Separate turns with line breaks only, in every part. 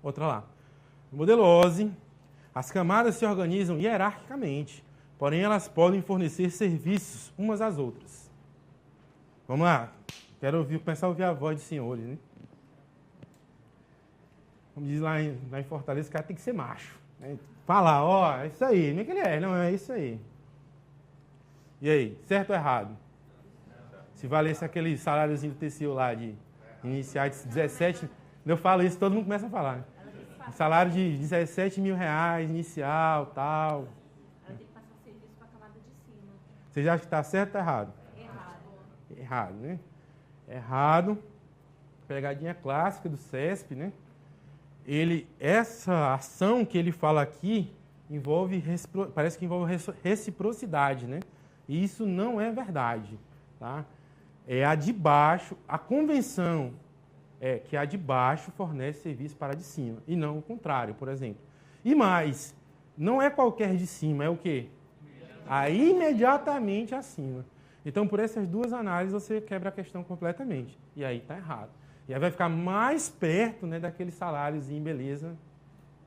Outra lá. No modelo OSI, as camadas se organizam hierarquicamente, porém elas podem fornecer serviços umas às outras. Vamos lá. Quero começar a ouvir a voz dos senhores, né? Como diz lá em Fortaleza, o cara tem que ser macho. Né? Falar, ó, é isso aí. Não é que ele é, não, é isso aí. E aí, certo ou errado? Se valesse aquele saláriozinho do TCU lá de iniciar de 17, eu falo isso, todo mundo começa a falar. Né? Salário de 17 mil reais, inicial, tal.
Ela tem que passar serviço para a camada de cima.
Você já acha que está certo ou errado?
Errado.
Errado, né? Errado. Pegadinha clássica do CESP, né? Essa ação que ele fala aqui parece que envolve reciprocidade, né? E isso não é verdade, tá? É a de baixo, a convenção é que a de baixo fornece serviço para a de cima, e não o contrário, por exemplo. E mais, não é qualquer de cima, é o quê? A imediatamente acima. Então, por essas duas análises, você quebra a questão completamente. E aí está errado. E aí vai ficar mais perto, né, daquele saláriozinho, beleza,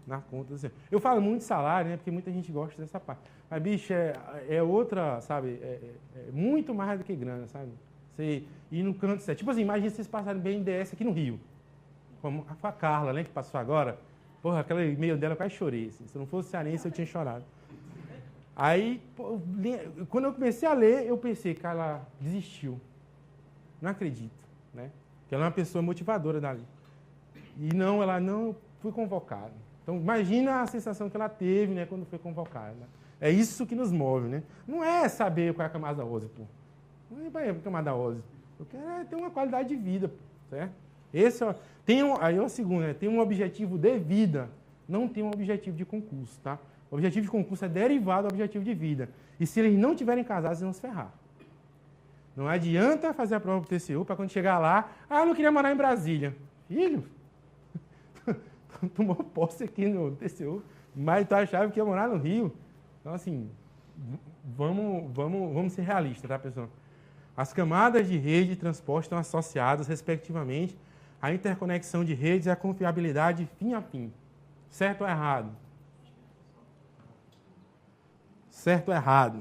na conta. Eu falo muito de salário, né, porque muita gente gosta dessa parte. Mas, bicho, é outra, sabe, é muito mais do que grana, sabe? Você ir no canto certo. Tipo assim, imagina vocês passarem BNDES aqui no Rio. Como a Carla, né, que passou agora. Porra, aquele e-mail dela eu quase chorei. Assim. Se não fosse cearense, eu tinha chorado. Aí, pô, quando eu comecei a ler, eu pensei, cara, ela desistiu. Não acredito, né? Porque ela é uma pessoa motivadora dali. E não, ela não foi convocada. Então, imagina a sensação que ela teve, né, quando foi convocada. É isso que nos move, né? Não é saber qual é a camada OSI, pô. Não é para a camada OSI. Eu quero ter uma qualidade de vida, certo? Aí é o segundo, né? Tem um objetivo de vida, não tem um objetivo de concurso, tá? O objetivo de concurso é derivado do objetivo de vida. E se eles não tiverem casados, eles vão se ferrar. Não adianta fazer a prova do TCU para quando chegar lá, eu não queria morar em Brasília. Filho, tomou posse aqui no TCU, mas tu achava que ia morar no Rio. Então, assim, vamos ser realistas, tá, pessoal? As camadas de rede de transporte estão associadas, respectivamente, à interconexão de redes e à confiabilidade fim a fim. Certo ou errado? Certo ou errado?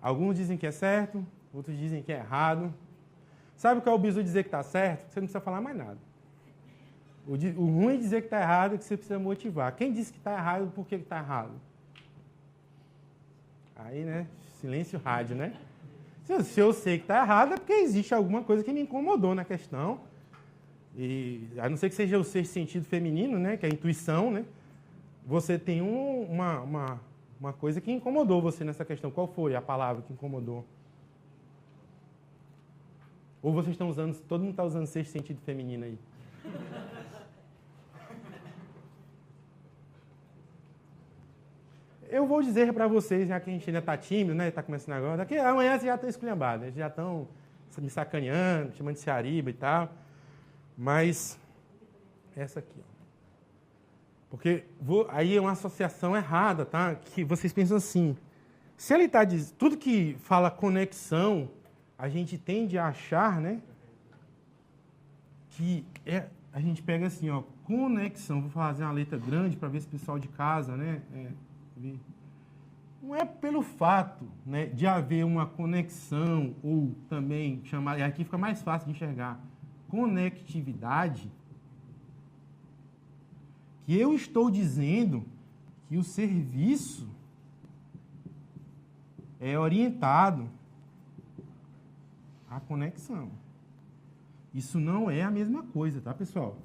Alguns dizem que é certo, outros dizem que é errado. Sabe qual é o bizu dizer que está certo? Você não precisa falar mais nada. O ruim é dizer que está errado é que você precisa motivar. Quem disse que está errado, por que está errado? Aí, né? Silêncio rádio, né? Se eu sei que está errado, é porque existe alguma coisa que me incomodou na questão. E, a não ser que seja o sexto sentido feminino, né? Que é a intuição, né? Você tem uma coisa que incomodou você nessa questão. Qual foi a palavra que incomodou? Ou vocês estão usando, todo mundo está usando sexto sentido feminino aí? Eu vou dizer para vocês, já que a gente ainda está tímido, né? Está começando agora, daqui amanhã vocês já estão esculhambados, né? Já estão me sacaneando, chamando de Ceariba e tal. Mas, essa aqui, ó. Porque aí é uma associação errada, tá? Que vocês pensam assim, se ele está dizendo, tudo que fala conexão, a gente tende a achar, né? Que a gente pega assim, ó, conexão, vou fazer uma letra grande para ver se o pessoal de casa, né? Não é pelo fato, né, de haver uma conexão ou também chamar, e aqui fica mais fácil de enxergar, conectividade, que eu estou dizendo que o serviço é orientado à conexão. Isso não é a mesma coisa, tá, pessoal?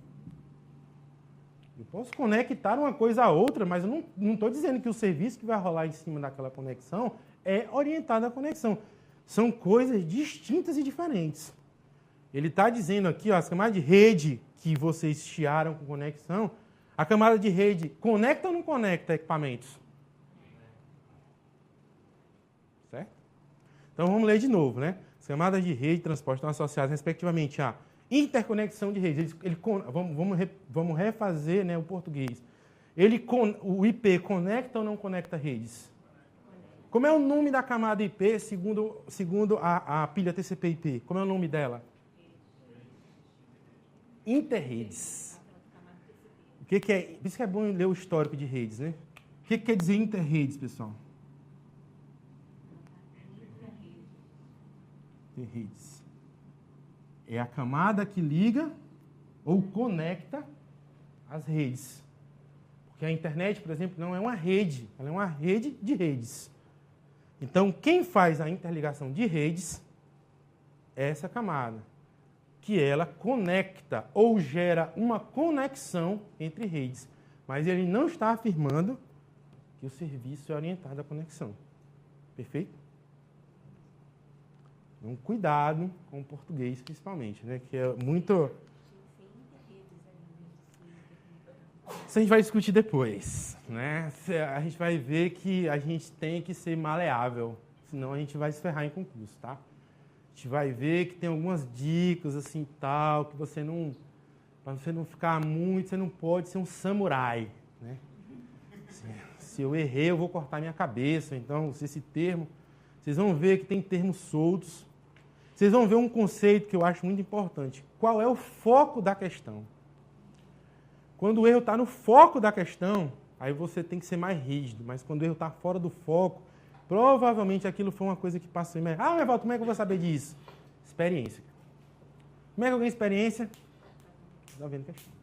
Eu posso conectar uma coisa a outra, mas eu não estou dizendo que o serviço que vai rolar em cima daquela conexão é orientado à conexão. São coisas distintas e diferentes. Ele está dizendo aqui, ó, as camadas de rede que vocês chiaram com conexão, a camada de rede conecta ou não conecta equipamentos? Certo? Então vamos ler de novo, né? As camadas de rede de transporte estão associadas, respectivamente, à interconexão de redes. Vamos refazer, né, o português. O IP conecta ou não conecta redes? Como é o nome da camada IP segundo a pilha TCP/IP? Como é o nome dela? Interredes. O que é? Por isso que é bom ler o histórico de redes, né? O que quer dizer interredes, pessoal? Interredes. É a camada que liga ou conecta as redes. Porque a internet, por exemplo, não é uma rede, ela é uma rede de redes. Então, quem faz a interligação de redes é essa camada, que ela conecta ou gera uma conexão entre redes. Mas ele não está afirmando que o serviço é orientado à conexão. Perfeito? Então, cuidado com o português, principalmente, né? Que é muito... Isso a gente vai discutir depois, né? A gente vai ver que a gente tem que ser maleável, senão a gente vai se ferrar em concurso, tá? A gente vai ver que tem algumas dicas assim tal, que você não... Para você não ficar muito, você não pode ser um samurai, né? Se eu errei, eu vou cortar minha cabeça. Então, esse termo... Vocês vão ver que tem termos soltos. Vocês vão ver um conceito que eu acho muito importante. Qual é o foco da questão? Quando o erro está no foco da questão, aí você tem que ser mais rígido. Mas quando o erro está fora do foco, provavelmente aquilo foi uma coisa que passou em... Ah, Evaldo, como é que eu vou saber disso? Experiência. Como é que eu ganho experiência? Resolvendo questão.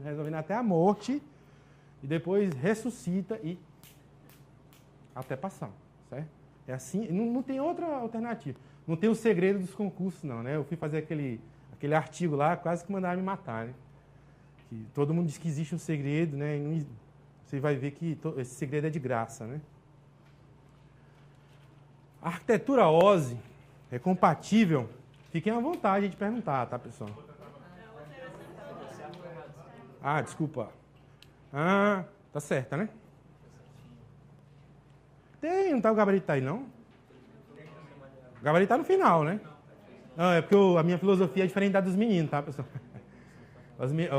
Resolvendo até a morte. E depois ressuscita e até passar, certo? É assim, não tem outra alternativa. Não tem o segredo dos concursos, não, né? Eu fui fazer aquele artigo lá, quase que mandaram me matar, né? Que todo mundo diz que existe um segredo, né? E você vai ver que esse segredo é de graça, né? A arquitetura OSI é compatível? Fiquem à vontade de perguntar, tá, pessoal? Ah, desculpa. Ah, tá certa, né? Não tá o gabarito aí, não? O gabarito tá no final, né? Não, é porque a minha filosofia é diferente da dos meninos, tá, pessoal?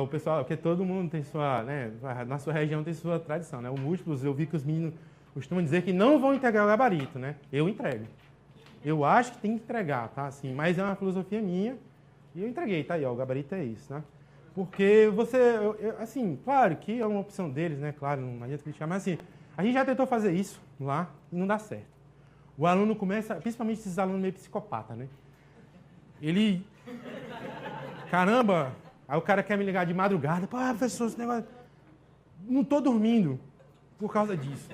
O pessoal, porque todo mundo tem sua, né? Na sua região tem sua tradição, né? O múltiplos, eu vi que os meninos costumam dizer que não vão entregar o gabarito, né? Eu entrego. Eu acho que tem que entregar, tá? Assim, mas é uma filosofia minha e eu entreguei, tá aí, ó, o gabarito é isso, né? Porque assim, claro que é uma opção deles, né? Claro, não adianta criticar, mas assim, a gente já tentou fazer isso lá e não dá certo. O aluno começa, principalmente esses alunos meio psicopata, né? Ele... Caramba! Aí o cara quer me ligar de madrugada. Pô, professor, esse negócio... Não estou dormindo por causa disso.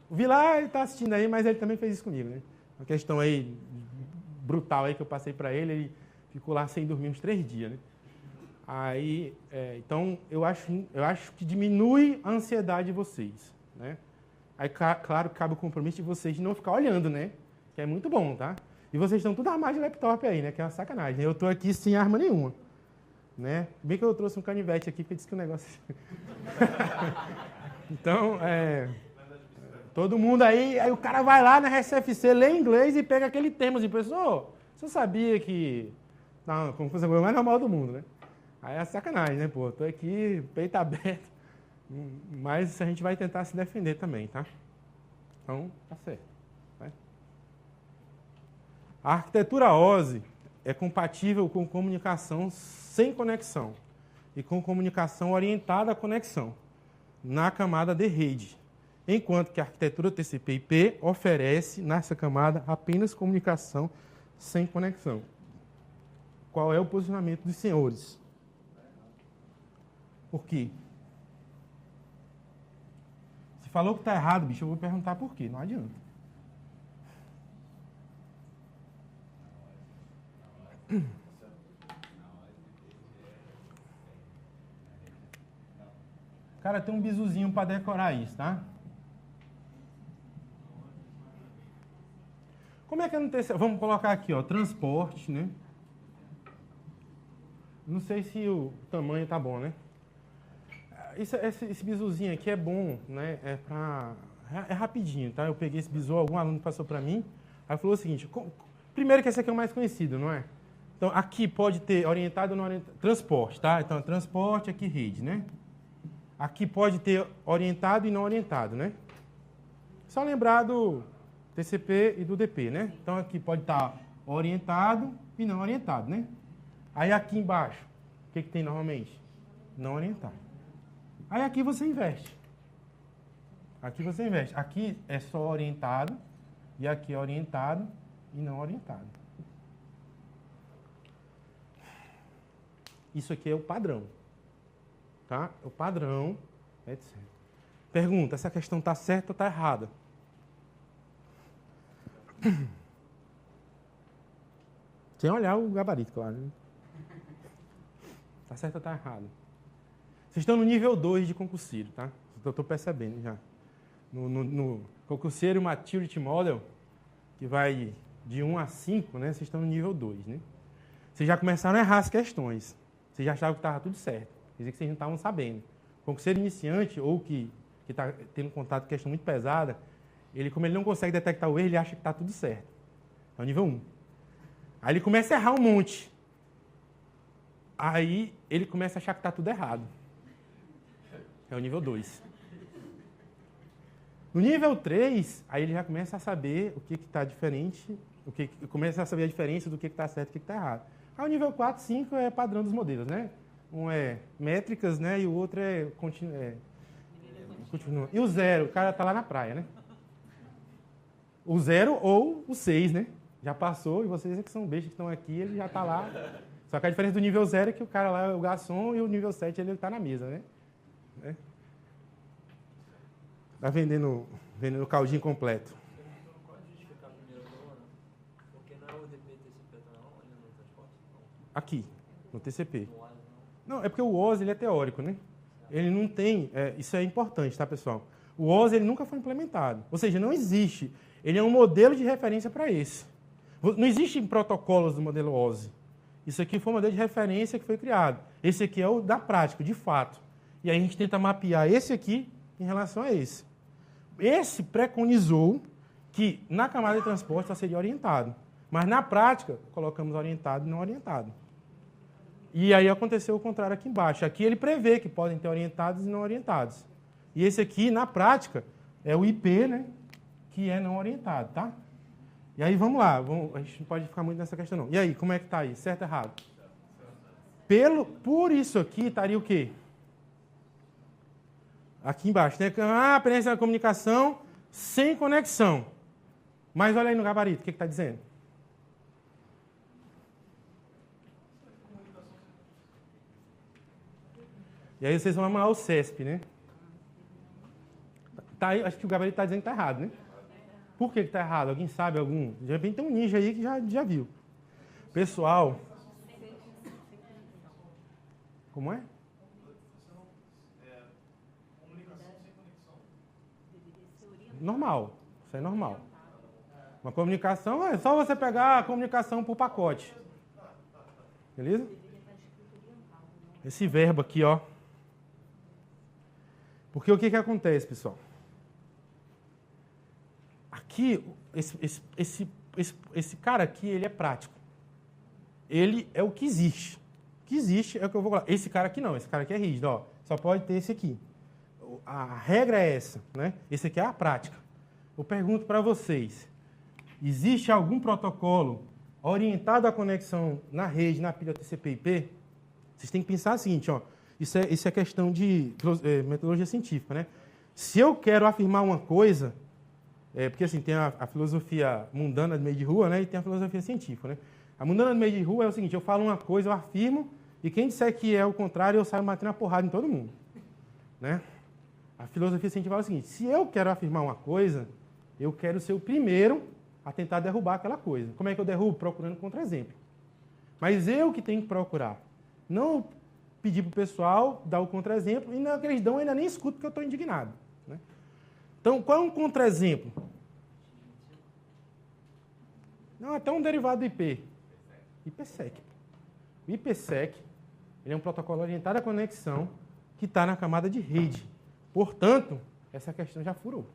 O Vilar, ele está assistindo aí, mas ele também fez isso comigo, né? Uma questão aí brutal aí que eu passei para ele, ele ficou lá sem dormir uns 3 dias, né? Aí, então, eu acho que diminui a ansiedade de vocês, né? Aí, claro, cabe o compromisso de vocês de não ficar olhando, né? Que é muito bom, tá? E vocês estão tudo armados de laptop aí, né? Que é uma sacanagem. Eu estou aqui sem arma nenhuma, né? Bem que eu trouxe um canivete aqui, porque disse que o negócio... Então, todo mundo aí o cara vai lá na RCFC, lê inglês e pega aquele termo assim, professor, você sabia que... Não, como fosse a coisa mais normal do mundo, né? Aí é sacanagem, né, pô? Tô aqui, peito aberto. Mas a gente vai tentar se defender também, tá? Então, tá certo. Tá? A arquitetura OSI é compatível com comunicação sem conexão e com comunicação orientada à conexão na camada de rede, enquanto que a arquitetura TCP/IP oferece nessa camada apenas comunicação sem conexão. Qual é o posicionamento dos senhores? Por quê? Se falou que está errado, bicho, eu vou perguntar por quê. Não adianta. Cara, tem um bizuzinho para decorar isso, tá? Como é que é no terceiro? Vamos colocar aqui, ó, transporte, né? Não sei se o tamanho tá bom, né? Esse bizuzinho aqui é bom, né? É rapidinho, tá? Eu peguei esse bizu, algum aluno passou para mim, aí falou o seguinte, primeiro que esse aqui é o mais conhecido, não é? Então, aqui pode ter orientado ou não orientado, transporte, tá? Então, transporte, aqui rede, né? Aqui pode ter orientado e não orientado, né? Só lembrar do TCP e do DP, né? Então, aqui pode estar orientado e não orientado, né? Aí, aqui embaixo, o que tem normalmente? Não orientado. Aí, aqui você inverte. Aqui você investe. Aqui é só orientado e aqui é orientado e não orientado. Isso aqui é o padrão. Tá? O padrão, etc. Pergunta, essa questão está certa ou está errada? Sem olhar o gabarito, claro. Está certo ou está errado? Vocês estão no nível 2 de concurseiro, tá? Eu estou percebendo já. No concurseiro Maturity Model, que vai de 1 a 5, né? Vocês estão no nível 2, né? Vocês já começaram a errar as questões. Vocês já achavam que estava tudo certo. Quer dizer que vocês não estavam sabendo. O concurseiro iniciante, ou que está tendo contato com questão muito pesada, como ele não consegue detectar o erro, ele acha que está tudo certo. É o nível 1. Aí ele começa a errar um monte. Aí ele começa a achar que está tudo errado. É o nível 2. No nível 3, aí ele já começa a saber o que está diferente, começa a saber a diferença do que está certo e o que está errado. Aí o nível 4, 5 é padrão dos modelos, né? Um é métricas, né? E o outro é continua. E o 0, o cara está lá na praia, né? O 0 ou o 6, né? Já passou, e vocês que são bestas que estão aqui, ele já está lá. Só que a diferença do nível 0 é que o cara lá é o garçom e o nível 7 ele está na mesa, né? Está vendendo o caldinho completo.
Pode justificar a primeira coluna? Porque não é o DP TCP, não? Olha no transporte?
Aqui, no TCP.
No OSI,
Não, é porque o OSI ele é teórico, né? Ele não tem... isso é importante, tá, pessoal? O OSI ele nunca foi implementado. Ou seja, não existe. Ele é um modelo de referência para esse. Não existem protocolos do modelo OSI. Isso aqui foi um modelo de referência que foi criado. Esse aqui é o da prática, de fato. E aí a gente tenta mapear esse aqui em relação a esse. Esse preconizou que na camada de transporte só seria orientado. Mas na prática, colocamos orientado e não orientado. E aí aconteceu o contrário aqui embaixo. Aqui ele prevê que podem ter orientados e não orientados. E esse aqui, na prática, é o IP, né, que é não orientado, tá? E aí vamos lá, a gente não pode ficar muito nessa questão não. E aí, como é que está aí? Certo ou errado? Por isso aqui estaria o quê? Aqui embaixo, né? Apenas a comunicação sem conexão. Mas olha aí no gabarito, o que está dizendo? E aí vocês vão amarrar o CESP, né? Tá aí, acho que o gabarito está dizendo que está errado, né? Por que está errado? Alguém sabe algum? De repente tem um ninja aí que já viu. Pessoal. Como é? Normal. Isso é normal. Uma comunicação é só você pegar a comunicação por pacote. Beleza? Esse verbo aqui, ó. Porque o que acontece, pessoal? Aqui, esse cara aqui, ele é prático. Ele é o que existe. O que existe é o que eu vou falar. Esse cara aqui não, esse cara aqui é rígido, ó. Só pode ter esse aqui. A regra é essa, né? Esse aqui é a prática. Eu pergunto para vocês, existe algum protocolo orientado à conexão na rede, na pilha TCP/IP? Vocês têm que pensar o seguinte, ó. Isso é questão de metodologia científica, né? Se eu quero afirmar uma coisa, porque assim, tem a filosofia mundana do meio de rua, né? E tem a filosofia científica, né? A mundana do meio de rua é o seguinte, eu falo uma coisa, eu afirmo, e quem disser que é o contrário, eu saio matando a porrada em todo mundo, né? A filosofia científica fala o seguinte, se eu quero afirmar uma coisa, eu quero ser o primeiro a tentar derrubar aquela coisa. Como é que eu derrubo? Procurando contra-exemplo. Mas eu que tenho que procurar. Não pedir para o pessoal dar o contra-exemplo, e na que eles dão eu ainda nem escuto porque eu estou indignado, né? Então, qual é um contra-exemplo? Não, até um derivado do IP. IPsec. O IPsec ele é um protocolo orientado à conexão que está na camada de rede. Portanto, essa questão já furou.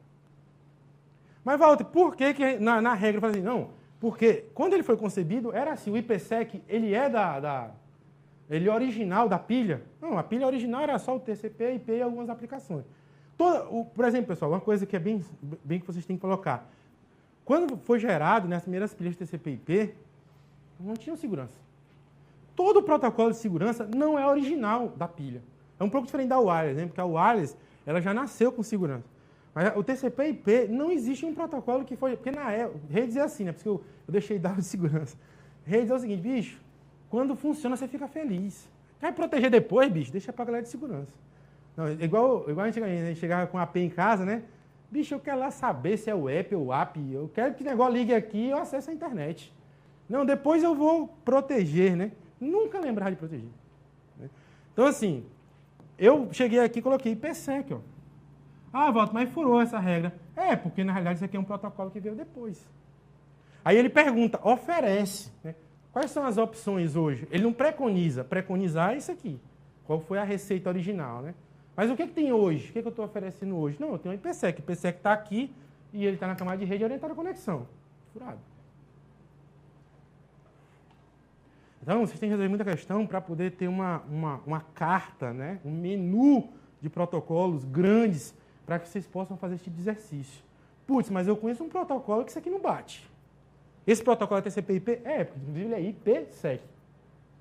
Mas, Walter, por que na regra fala assim? Não, porque quando ele foi concebido, era assim, o IPsec ele é ele é original da pilha? Não, a pilha original era só o TCP, IP e algumas aplicações. Por exemplo, pessoal, uma coisa que é bem que vocês têm que colocar. Quando foi gerado, nas primeiras pilhas de TCP e IP, não tinham segurança. Todo o protocolo de segurança não é original da pilha. É um pouco diferente da wireless, né? Porque a wireless ela já nasceu com segurança. Mas o TCP e IP não existe um protocolo que foi... Porque na época, redes é assim, né? Porque eu deixei dados de segurança. Redes é o seguinte, bicho, quando funciona você fica feliz. Quer proteger depois, bicho? Deixa pra galera de segurança. Não, igual a gente chegava com a AP em casa, né? Bicho, eu quero lá saber se é o app ou o app. Eu quero que o negócio ligue aqui e eu acesso a internet. Não, depois eu vou proteger, né? Nunca lembrar de proteger. Né? Então, assim, eu cheguei aqui e coloquei IPsec, ó. Ah, Walter, mas furou essa regra. É, porque na realidade isso aqui é um protocolo que veio depois. Aí ele pergunta, oferece, né? Quais são as opções hoje? Ele não preconiza. Preconizar é isso aqui. Qual foi a receita original, né? Mas o que tem hoje? O que eu estou oferecendo hoje? Não, eu tenho um IPsec. O IPsec está aqui e ele está na camada de rede orientada à conexão. Furado. Então, vocês têm que resolver muita questão para poder ter uma carta, né? Um menu de protocolos grandes para que vocês possam fazer esse tipo de exercício. Putz, mas eu conheço um protocolo que isso aqui não bate. Esse protocolo é TCP/IP? É, porque inclusive ele é IPsec.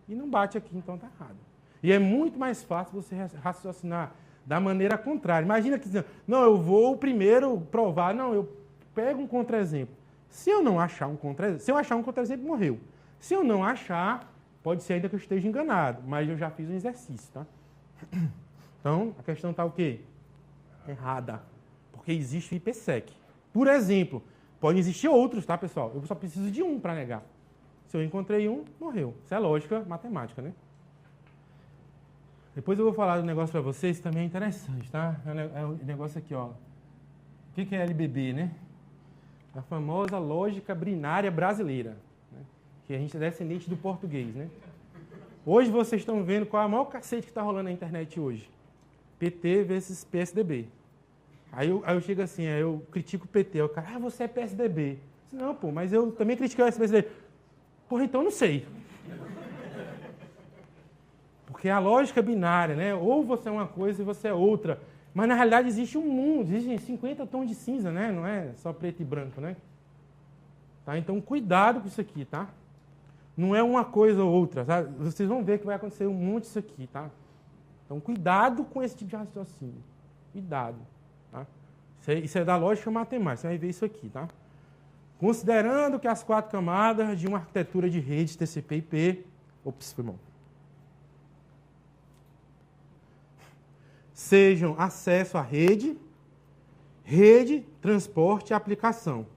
E não bate aqui, então está errado. E é muito mais fácil você raciocinar da maneira contrária. Imagina que, não, eu vou primeiro provar. Não, eu pego um contra-exemplo. Se eu não achar um contra-exemplo, se eu achar um contra-exemplo, morreu. Se eu não achar, pode ser ainda que eu esteja enganado, mas eu já fiz um exercício, tá? Então, a questão está o quê? Errada. Porque existe o IPsec. Por exemplo, podem existir outros, tá, pessoal? Eu só preciso de um para negar. Se eu encontrei um, morreu. Isso é lógica matemática, né? Depois eu vou falar do negócio para vocês, também é interessante, tá? É um negócio aqui, ó. O que é LBB, né? A famosa lógica binária brasileira, né? Que a gente é descendente do português, né? Hoje vocês estão vendo qual é o maior cacete que está rolando na internet hoje. PT versus PSDB. Aí eu chego assim, eu critico o PT. O cara, você é PSDB. Não, pô, mas eu também critiquei o PSDB. Porra, então não sei. Porque a lógica binária, né? Ou você é uma coisa e você é outra. Mas na realidade existe um mundo, existem 50 tons de cinza, né? Não é só preto e branco, né? Tá? Então cuidado com isso aqui, tá? Não é uma coisa ou outra, tá? Vocês vão ver que vai acontecer um monte disso aqui, tá? Então cuidado com esse tipo de raciocínio. Cuidado, tá? Isso é da lógica matemática, você vai ver isso aqui, tá? Considerando que as 4 camadas de uma arquitetura de rede TCP/IP... Ops, foi mal. Sejam acesso à rede, transporte e aplicação.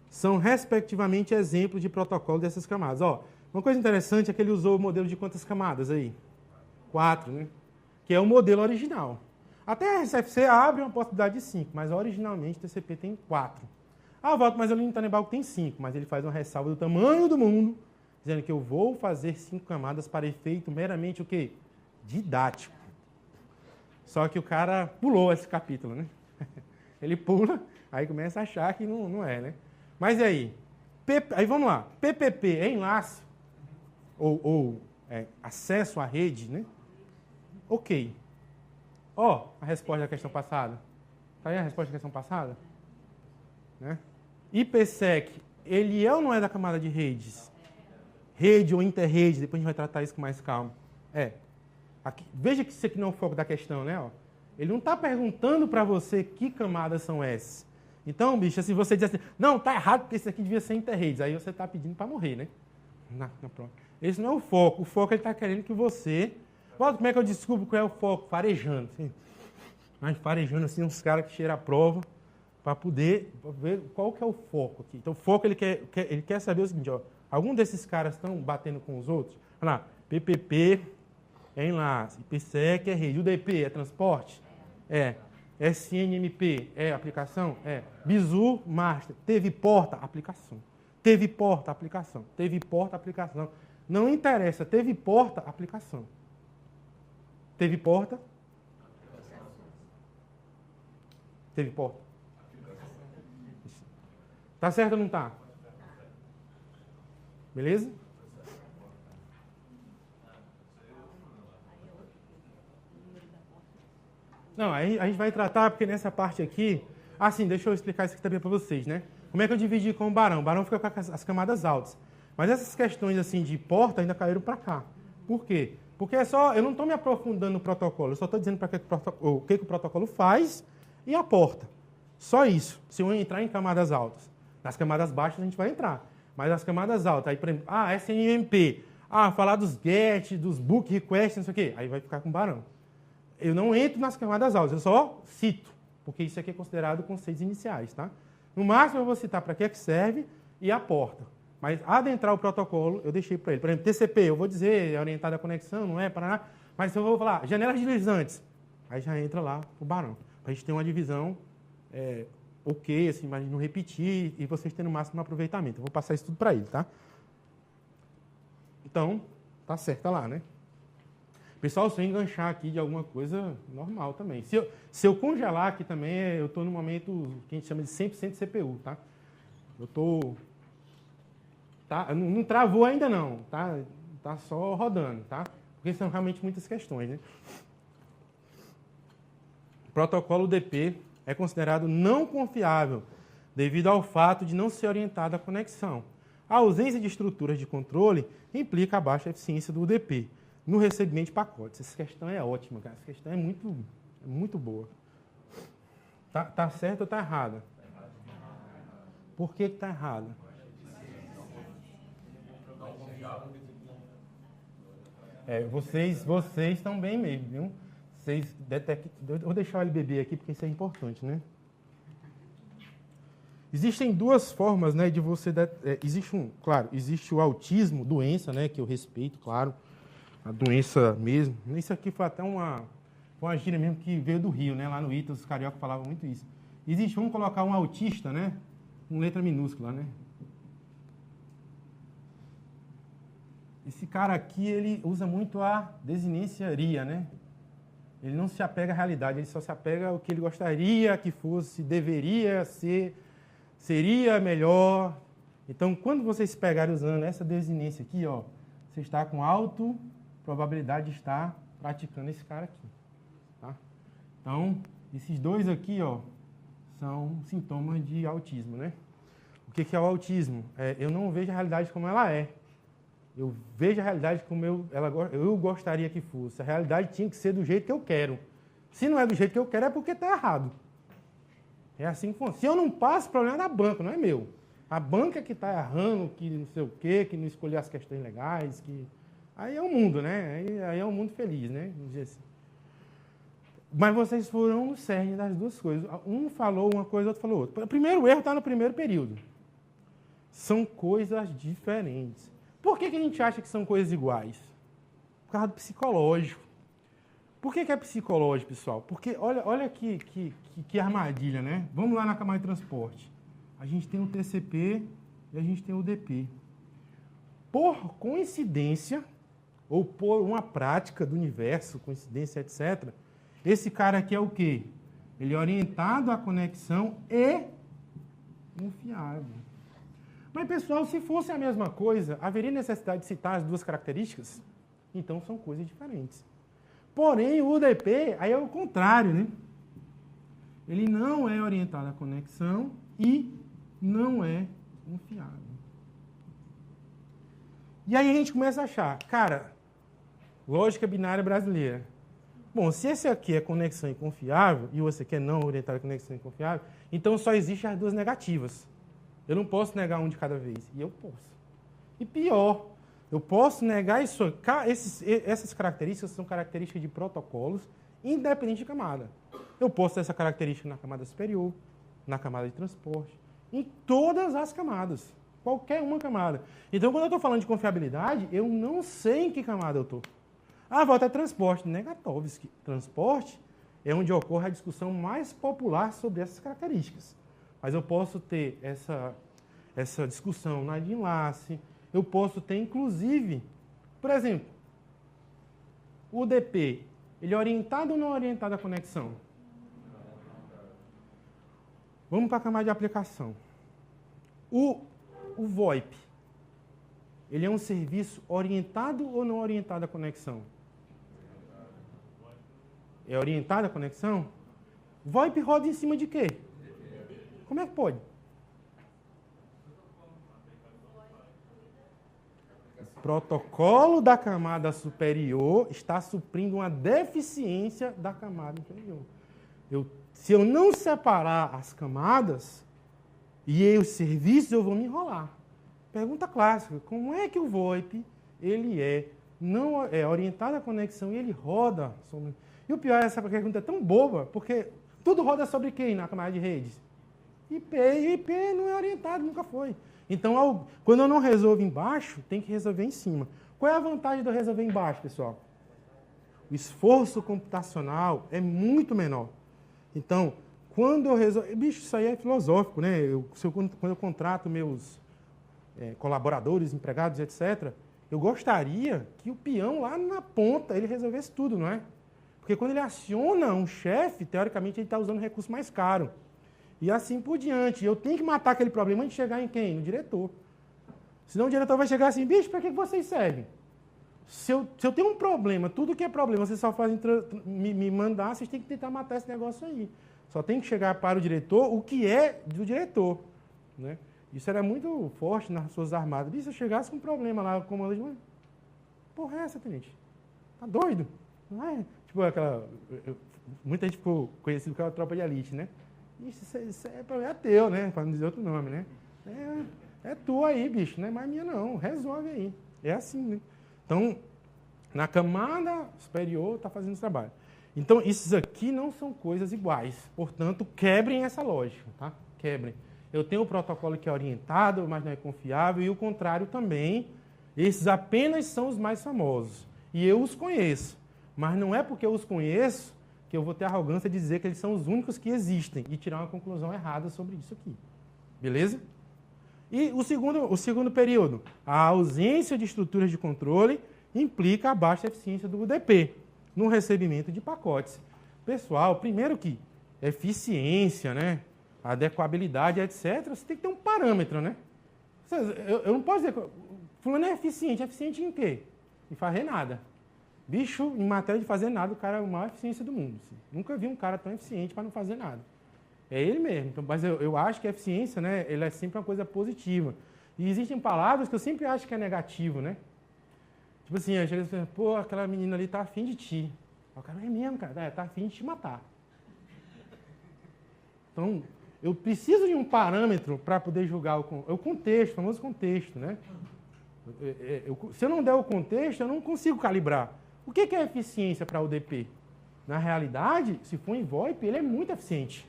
São, respectivamente, exemplos de protocolo dessas camadas. Ó, uma coisa interessante é que ele usou o modelo de quantas camadas aí? 4, né? Que é o modelo original. Até a SFC abre uma possibilidade de 5, mas originalmente o TCP tem 4. Ah, Walter, mas o Linux Tannenbaum tem 5, mas ele faz uma ressalva do tamanho do mundo, dizendo que eu vou fazer 5 camadas para efeito meramente o quê? Didático. Só que o cara pulou esse capítulo, né? Ele pula, aí começa a achar que não é, né? Mas e aí? Aí vamos lá. PPP é enlace ou acesso à rede, né? Ok. Ó, a resposta da questão passada. Tá aí a resposta da questão passada? Né? IPsec, ele é ou não é da camada de redes? Rede ou interrede, depois a gente vai tratar isso com mais calma. Aqui, veja que isso aqui não é o foco da questão, né? Ó, ele não está perguntando para você que camadas são essas. Então, bicho, se você diz assim, não, tá errado porque isso aqui devia ser interredes, aí você está pedindo para morrer, né? Na prova. Esse não é o foco. O foco ele está querendo que você... Como é que eu descubro qual é o foco? Farejando. Assim. Mas farejando assim, uns caras que cheiram a prova para poder ver qual que é o foco aqui. Então, o foco ele quer saber o seguinte, ó, algum desses caras estão batendo com os outros? Olha lá, PPP... é enlace, IPsec é rede, UDP é transporte? É. SNMP é aplicação? É. Bizu, master. Teve porta? Aplicação. Teve porta? Aplicação. Teve porta? Aplicação. Não interessa, teve porta? Aplicação. Teve porta? Teve porta? Tá certo ou não tá? Não, aí a gente vai tratar, porque nessa parte aqui... Assim, deixa eu explicar isso aqui também para vocês, né? Como é que eu dividi com o Barão? O Barão fica com as camadas altas. Mas essas questões assim de porta ainda caíram para cá. Por quê? Porque eu não estou me aprofundando no protocolo, eu só estou dizendo para o que o protocolo faz e a porta. Só isso. Se eu entrar em camadas altas. Nas camadas baixas a gente vai entrar. Mas as camadas altas, aí, por exemplo, SNMP, falar dos GET, dos book requests, não sei o quê, aí vai ficar com o Barão. Eu não entro nas camadas altas, eu só cito, porque isso aqui é considerado conceitos iniciais, tá? No máximo eu vou citar para que é que serve e a porta. Mas adentrar o protocolo, eu deixei para ele. Por exemplo, TCP, eu vou dizer, é orientado à conexão, não é? Paraná. Mas se eu vou falar, janelas deslizantes, aí já entra lá o Barão. Para a gente ter uma divisão ok, assim, mas não repetir e vocês terem o máximo aproveitamento. Eu vou passar isso tudo para ele, tá? Então, tá certo, tá lá, né? Pessoal, se eu enganchar aqui de alguma coisa, normal também. Se eu congelar aqui também, eu estou no momento que a gente chama de 100% CPU, tá? Eu estou... Tá? Não travou ainda não, tá? Tá só rodando, tá? Porque são realmente muitas questões, né? O protocolo UDP é considerado não confiável devido ao fato de não ser orientado à conexão. A ausência de estruturas de controle implica a baixa eficiência do UDP no recebimento de pacotes. Essa questão é ótima, cara. Essa questão é muito boa. Tá certo ou tá errada? Por que tá errada? Vocês estão bem mesmo, viu? Vocês detectam... Vou deixar ele beber aqui, porque isso é importante, né? Existem duas formas, né, de você... Existe o autismo, doença, né, que eu respeito, claro. A doença mesmo. Isso aqui foi até uma gíria mesmo que veio do Rio, né? Lá no Ita, os carioca falavam muito isso. Vamos colocar um autista, né? Com letra minúscula, né? Esse cara aqui, ele usa muito a desinênciaria, né? Ele não se apega à realidade, ele só se apega ao que ele gostaria que fosse, deveria ser, seria melhor. Então, quando vocês pegarem usando essa desinência aqui, ó, você está com alta probabilidade de estar praticando esse cara aqui. Tá? Então, esses dois aqui, ó, são sintomas de autismo, né? O que é o autismo? Eu não vejo a realidade como ela é. Eu vejo a realidade como eu gostaria que fosse. A realidade tinha que ser do jeito que eu quero. Se não é do jeito que eu quero, é porque está errado. É assim que funciona. Se eu não passo, o problema é da banca, não é meu. A banca que está errando, que não sei o quê, que não escolheu as questões legais, que... Aí é o mundo, né? Aí é um mundo feliz, né? Vamos dizer assim. Mas vocês foram no cerne das duas coisas. Um falou uma coisa, outro falou outra. O primeiro erro está no primeiro período. São coisas diferentes. Por que a gente acha que são coisas iguais? Por causa do psicológico. Por que é psicológico, pessoal? Porque olha que armadilha, né? Vamos lá na camada de transporte. A gente tem o TCP e a gente tem o UDP. Por coincidência, ou por uma prática do universo, coincidência, etc., esse cara aqui é o quê? Ele é orientado à conexão e confiável. Mas, pessoal, se fosse a mesma coisa, haveria necessidade de citar as duas características? Então, são coisas diferentes. Porém, o UDP, aí é o contrário, né? Ele não é orientado à conexão e não é confiável. E aí a gente começa a achar, cara, lógica binária brasileira. Bom, se esse aqui é conexão e confiável, e você quer não orientar a conexão e confiável, então só existem as duas negativas. Eu não posso negar um de cada vez. E eu posso. E pior, eu posso negar isso. Essas características são características de protocolos, independente de camada. Eu posso ter essa característica na camada superior, na camada de transporte, em todas as camadas. Qualquer uma camada. Então, quando eu estou falando de confiabilidade, eu não sei em que camada eu estou. Volta a transporte. Negatovski. Transporte é onde ocorre a discussão mais popular sobre essas características. Mas eu posso ter essa discussão na de enlace. Eu posso ter, inclusive, por exemplo, o UDP, ele é orientado ou não orientado à conexão? Vamos para a camada de aplicação. O VoIP, ele é um serviço orientado ou não orientado à conexão? é orientada a conexão? VoIP roda em cima de quê? Como é que pode? O protocolo da camada superior está suprindo uma deficiência da camada inferior. Se eu não separar as camadas e os serviços, eu vou me enrolar. Pergunta clássica, como é que o VoIP não é orientado à conexão e ele roda sobre... E o pior é essa pergunta é tão boba, porque tudo roda sobre quem na camada de redes? IP. E IP não é orientado, nunca foi. Então, quando eu não resolvo embaixo, tem que resolver em cima. Qual é a vantagem de eu resolver embaixo, pessoal? O esforço computacional é muito menor. Então, quando eu resolvo... Bicho, isso aí é filosófico, né? Quando eu contrato meus colaboradores, empregados, etc., eu gostaria que o peão lá na ponta, ele resolvesse tudo, não é? Porque quando ele aciona um chefe, teoricamente ele está usando um recurso mais caro. E assim por diante. Eu tenho que matar aquele problema antes de chegar em quem? No diretor. Senão o diretor vai chegar assim, bicho, para que vocês servem? Se eu tenho um problema, tudo que é problema, vocês só fazem me mandar, vocês têm que tentar matar esse negócio aí. Só tem que chegar para o diretor o que é do diretor. Né? Isso era muito forte nas Forças Armadas. Bicho, se eu chegasse com um problema lá, o comandante, porra é essa, tenente? Tá doido? Não é? Tipo aquela... Muita gente ficou conhecido como a tropa de elite, né? Isso é problema teu, né? Para não dizer outro nome, né? É tua aí, bicho, não é mais minha não. Resolve aí. É assim, né? Então, na camada superior está fazendo esse trabalho. Então, esses aqui não são coisas iguais. Portanto, quebrem essa lógica, tá? Quebrem. Eu tenho o protocolo que é orientado, mas não é confiável, e o contrário também. Esses apenas são os mais famosos. E eu os conheço. Mas não é porque eu os conheço que eu vou ter a arrogância de dizer que eles são os únicos que existem e tirar uma conclusão errada sobre isso aqui. Beleza? E o segundo período, a ausência de estruturas de controle implica a baixa eficiência do UDP no recebimento de pacotes. Pessoal, primeiro que eficiência, né, adequabilidade, etc., você tem que ter um parâmetro, né? Eu não posso dizer que fulano é eficiente em quê? Em fazer nada. Bicho, em matéria de fazer nada, o cara é a maior eficiência do mundo. Assim. Nunca vi um cara tão eficiente para não fazer nada. É ele mesmo. Então, mas eu acho que a eficiência, né, ele é sempre uma coisa positiva. E existem palavras que eu sempre acho que é negativo, né? Tipo assim, eu chego e falo, pô, aquela menina ali tá afim de ti. O cara, é mesmo, cara, tá afim de te matar. Então, eu preciso de um parâmetro para poder julgar o contexto, o famoso contexto, né? Se eu não der o contexto, eu não consigo calibrar. O que é eficiência para o UDP? Na realidade, se for em VoIP, ele é muito eficiente.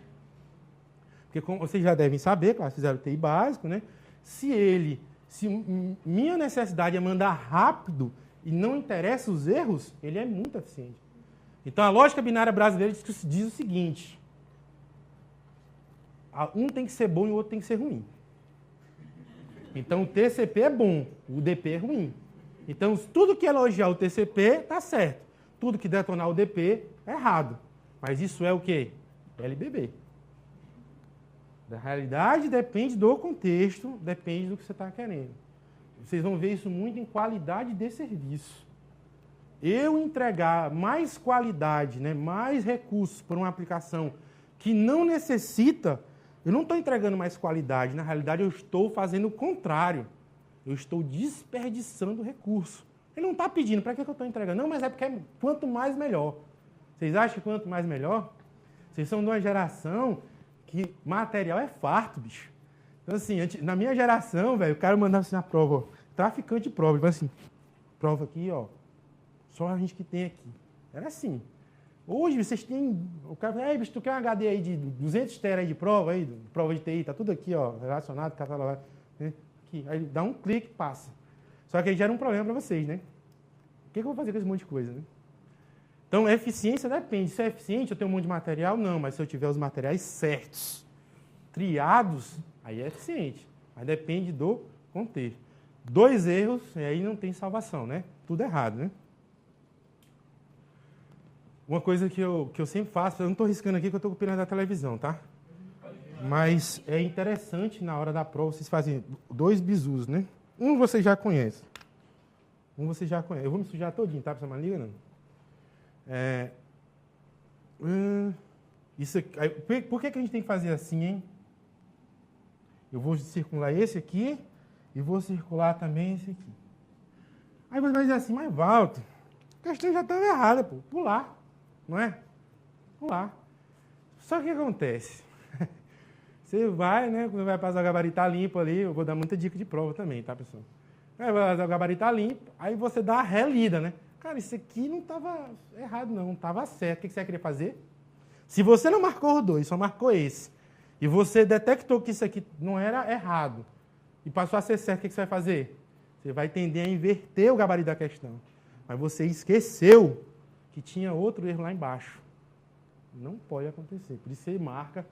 Porque, como vocês já devem saber, claro, fizeram o TI básico, né? Se minha necessidade é mandar rápido e não interessa os erros, ele é muito eficiente. Então, a lógica binária brasileira diz o seguinte: um tem que ser bom e o outro tem que ser ruim. Então, o TCP é bom, o UDP é ruim. Então, tudo que elogiar o TCP está certo. Tudo que detonar o UDP é errado. Mas isso é o quê? LBB. Da realidade depende do contexto, depende do que você está querendo. Vocês vão ver isso muito em qualidade de serviço. Eu entregar mais qualidade, né, mais recursos para uma aplicação que não necessita, eu não estou entregando mais qualidade. Na realidade, eu estou fazendo o contrário. Eu estou desperdiçando recurso. Ele não está pedindo, para que eu estou entregando? Não, mas é porque quanto mais, melhor. Vocês acham que quanto mais, melhor? Vocês são de uma geração que material é farto, bicho. Então, assim, na minha geração, velho, o cara mandava assim na prova, ó, traficante de prova. Ele falava assim, prova aqui, ó, só a gente que tem aqui. Era assim. Hoje, vocês têm... O cara fala, bicho, tu quer um HD aí de 200 TB aí de prova, aí, prova de TI, tá tudo aqui, ó, relacionado, catalogado, né? Aí dá um clique e passa. Só que aí gera um problema para vocês, né? O que eu vou fazer com esse monte de coisa, né? Então, a eficiência depende. Se é eficiente, eu tenho um monte de material? Não, mas se eu tiver os materiais certos, triados, aí é eficiente. Mas depende do contexto. 2 erros, e aí não tem salvação, né? Tudo errado, né? Uma coisa que eu sempre faço, eu não estou riscando aqui que eu estou copiando da televisão, tá? Mas é interessante, na hora da prova, vocês fazem 2 bizus, né? Um você já conhece. Eu vou me sujar todinho, tá? Pra essa liga, não. Isso aqui, por que a gente tem que fazer assim, hein? Eu vou circular esse aqui e vou circular também esse aqui. Aí você vai dizer assim, mas Valto, a questão já estava errada, pô. Pular, não é? Pular. Só que o que acontece? Você vai, né? Quando vai passar o gabarito tá limpo ali, eu vou dar muita dica de prova também, tá, pessoal? Aí vai passar o gabarito tá limpo, aí você dá a relida, né? Cara, isso aqui não estava errado, não estava certo. O que você vai querer fazer? Se você não marcou os dois, só marcou esse, e você detectou que isso aqui não era errado, e passou a ser certo, o que você vai fazer? Você vai tender a inverter o gabarito da questão. Mas você esqueceu que tinha outro erro lá embaixo. Não pode acontecer. Por isso você marca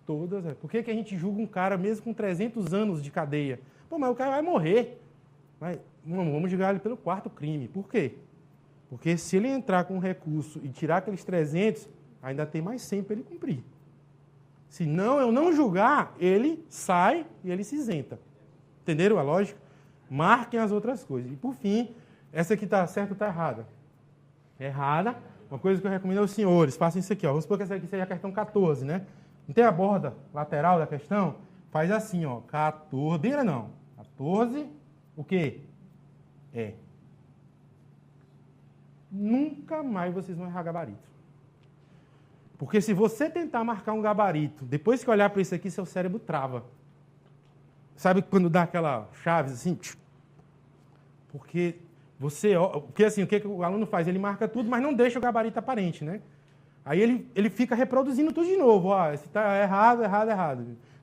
todas. Por que a gente julga um cara mesmo com 300 anos de cadeia? Pô, mas o cara vai morrer. Mas não, vamos julgar ele pelo quarto crime. Por quê? Porque se ele entrar com um recurso e tirar aqueles 300, ainda tem mais 100 para ele cumprir. Se não, eu não julgar, ele sai e ele se isenta. Entenderam a lógica? Marquem as outras coisas. E, por fim, essa aqui está certa ou está errada? Errada. Uma coisa que eu recomendo aos senhores, façam isso aqui. Ó. Vamos supor que essa aqui seja a questão 14, né? Não tem a borda lateral da questão? Faz assim, ó. 14, bem não. 14, o quê? Nunca mais vocês vão errar gabarito. Porque se você tentar marcar um gabarito, depois que olhar para isso aqui, seu cérebro trava. Sabe quando dá aquela chaves assim? Porque assim, o que o aluno faz? Ele marca tudo, mas não deixa o gabarito aparente, né? Aí ele fica reproduzindo tudo de novo. Ó, esse está errado.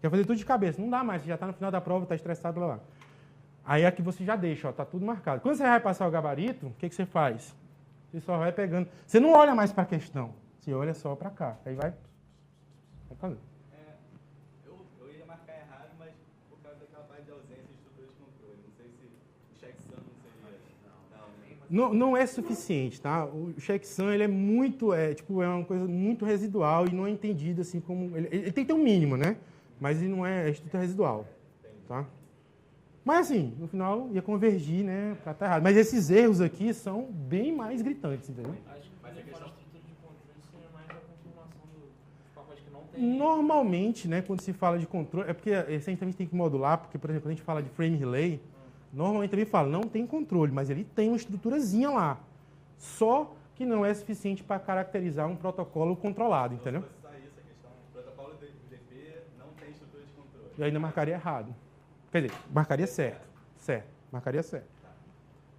Quer fazer tudo de cabeça. Não dá mais, você já está no final da prova, está estressado, blá, blá. Aí aqui você já deixa, está tudo marcado. Quando você vai passar o gabarito, o que você faz? Você só vai pegando. Você não olha mais para a questão, você olha só para cá. Aí vai fazendo.
Eu ia marcar errado, mas por causa daquela parte de ausência de estrutura de controle. Não sei se o checksum não seria...
Não é suficiente, tá? O checksum, ele é muito, é uma coisa muito residual e não é entendido assim como... Ele tem que ter um mínimo, né? Mas ele não é estrutura residual, tá? Mas assim, no final ia convergir, né? Para estar errado. Mas esses erros aqui são bem mais gritantes, entendeu?
Acho que quando fala estrutura de controle, seria mais a confirmação do pacote que não tem.
Normalmente, né, quando se fala de controle, é porque esse a gente também tem que modular, porque, por exemplo, quando a gente fala de frame relay, normalmente também fala, não tem controle, mas ele tem uma estruturazinha lá. Só que não é suficiente para caracterizar um protocolo controlado, entendeu?
Se fosse essa questão, o protocolo do DP não tem estrutura de controle.
E ainda marcaria errado. Quer dizer, marcaria certo. Marcaria certo.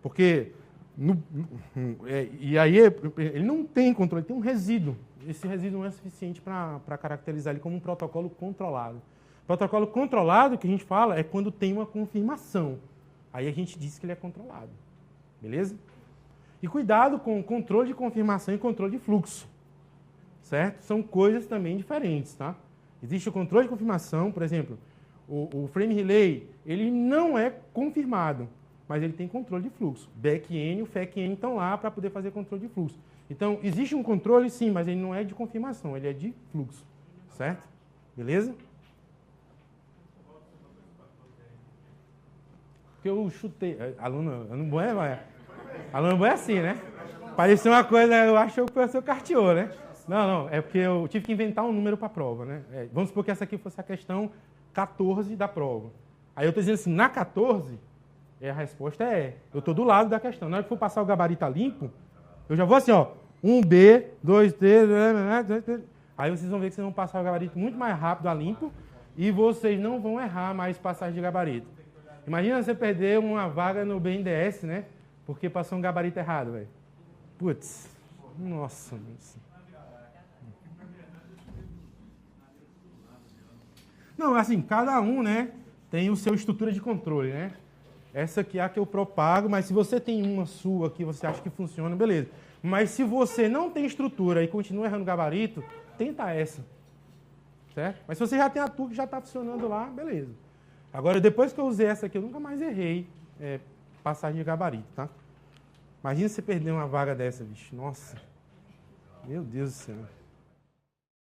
Porque, e aí, ele não tem controle, ele tem um resíduo. Esse resíduo não é suficiente para caracterizar ele como um protocolo controlado. Protocolo controlado, que a gente fala, é quando tem uma confirmação. Aí a gente diz que ele é controlado. Beleza? E cuidado com o controle de confirmação e controle de fluxo. Certo? São coisas também diferentes, tá? Existe o controle de confirmação, por exemplo, o frame relay, ele não é confirmado, mas ele tem controle de fluxo. Back-N e o FAC-N estão lá para poder fazer controle de fluxo. Então, existe um controle, sim, mas ele não é de confirmação, ele é de fluxo. Certo? Beleza? Porque eu chutei. Aluno bom é assim, né? Parecia uma coisa, eu acho que o professor carteou, né? Não, é porque eu tive que inventar um número para a prova, né? Vamos supor que essa aqui fosse a questão 14 da prova. Aí eu estou dizendo assim, na 14, a resposta é. Eu estou do lado da questão. Na hora que for passar o gabarito limpo, eu já vou assim, ó. 1B, 2T, aí vocês vão ver que vocês vão passar o gabarito muito mais rápido a limpo e vocês não vão errar mais passagem de gabarito. Imagina você perder uma vaga no BNDES, né? Porque passou um gabarito errado, velho. Putz, nossa. Não, assim, cada um, né, tem o seu estrutura de controle, né? Essa aqui é a que eu propago, mas se você tem uma sua que você acha que funciona, beleza. Mas se você não tem estrutura e continua errando gabarito, tenta essa. Certo? Mas se você já tem a tua que já está funcionando lá, beleza. Agora, depois que eu usei essa aqui, eu nunca mais errei passagem de gabarito, tá? Imagina você perder uma vaga dessa, bicho. Nossa. Meu Deus do céu.